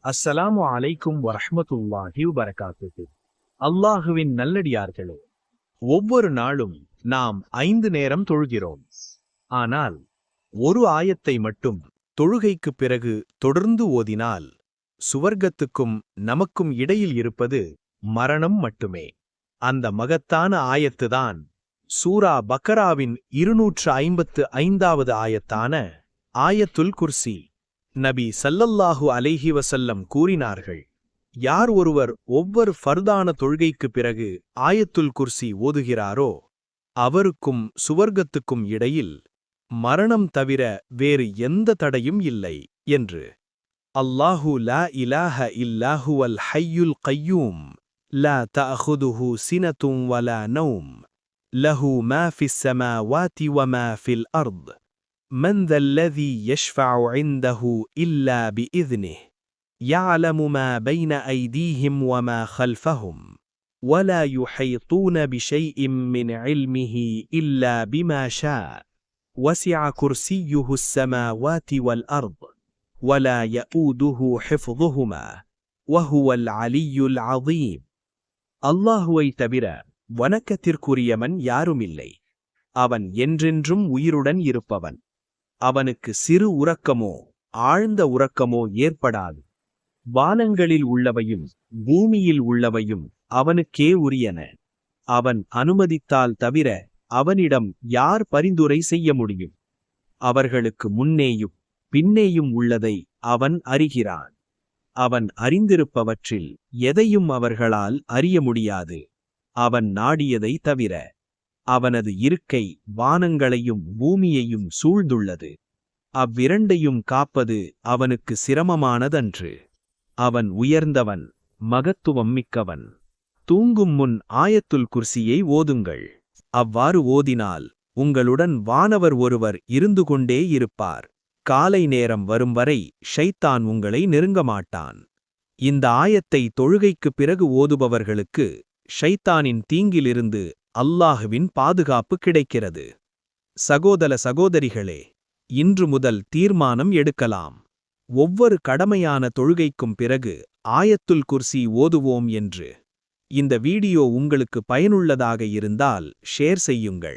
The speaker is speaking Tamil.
அஸ்ஸலாமு அலைக்கும் வரஹ்மத்துல்லாஹி வபரகாத்துஹு. அல்லாஹுவின் நல்லடியார்களே, ஒவ்வொரு நாளும் நாம் 5 நேரம் தொழுகிறோம். ஆனால் ஒரு ஆயத்தை மட்டும் தொழுகைக்குப் பிறகு தொடர்ந்து ஓதினால் சுவர்க்கத்துக்கும் நமக்கும் இடையில் இருப்பது மரணம் மட்டுமே. அந்த மகத்தான ஆயத்துதான் சூரா பக்கராவின் 255வது ஆயத்தான ஆயத்துல் குர்சி. நபி ஸல்லல்லாஹு அலைஹி வஸல்லம் கூறினார்கள், யார் ஒருவர் ஒவ்வொரு ஃபர்தான தொழுகைக்குப் பிறகு ஆயத்துல் குர்சி ஓதுகிறாரோ அவருக்கும் சுவர்க்கத்துக்கும் இடையில் மரணம் தவிர வேறு எந்த தடையும் இல்லை என்று. அல்லாஹு லா இலாஹ இல்லாஹுவல் ஹய்யுல் கய்யூம் லா தஅஹுதுஹு சினத்தும் வலா நௌம் லஹு மா ஃபிஸ் ஸமாவாதி வமா ஃபில் அர்த் من ذا الذي يشفع عنده إلا بإذنه يعلم ما بين أيديهم وما خلفهم ولا يحيطون بشيء من علمه إلا بما شاء وسع كرسيه السماوات والأرض ولا يؤوده حفظهما وهو العلي العظيم. அல்லாஹுவை தவிர வணக்கத்திற்குரியவன் யாருமில்லை. அவன் என்றென்றும் உயிருடன் இருப்பவன். அவனுக்கு சிறு உறக்கமோ ஆழ்ந்த உறக்கமோ ஏற்படாது. வானங்களில் உள்ளவையும் பூமியில் உள்ளவையும் அவனுக்கே உரியன. அவன் அனுமதித்தால் தவிர அவனிடம் யார் பரிந்துரை செய்ய முடியும்? அவர்களுக்கு முன்னேயும் பின்னேயும் உள்ளதை அவன் அறிகிறான். அவன் அறிந்திருப்பவற்றில் எதையும் அவர்களால் அறிய முடியாது, அவன் நாடியதை தவிர. அவனது இருக்கை வானங்களையும் பூமியையும் சூழ்ந்துள்ளது. அவ்விரண்டையும் காப்பது அவனுக்கு சிரமமானதன்று. அவன் உயர்ந்தவன், மகத்துவம் மிக்கவன். தூங்கும் முன் ஆயத்துல் குர்சியை ஓதுங்கள். அவ்வாறு ஓதினால் உங்களுடன் வானவர் ஒருவர் இருந்து கொண்டே இருப்பார். காலை நேரம் வரும் வரை ஷைத்தான் உங்களை நெருங்க மாட்டான். இந்த ஆயத்தை தொழுகைக்குப் பிறகு ஓதுபவர்களுக்கு ஷைத்தானின் தீங்கிலிருந்து அல்லாஹுவின் பாதுகாப்பு கிடைக்கிறது. சகோதர சகோதரிகளே, இன்று முதல் தீர்மானம் எடுக்கலாம். ஒவ்வொரு கடமையான தொழுகைக்கும் பிறகு ஆயத்துல் குர்சி ஓதுவோம் என்று. இந்த வீடியோ உங்களுக்கு பயனுள்ளதாக இருந்தால் ஷேர் செய்யுங்கள்.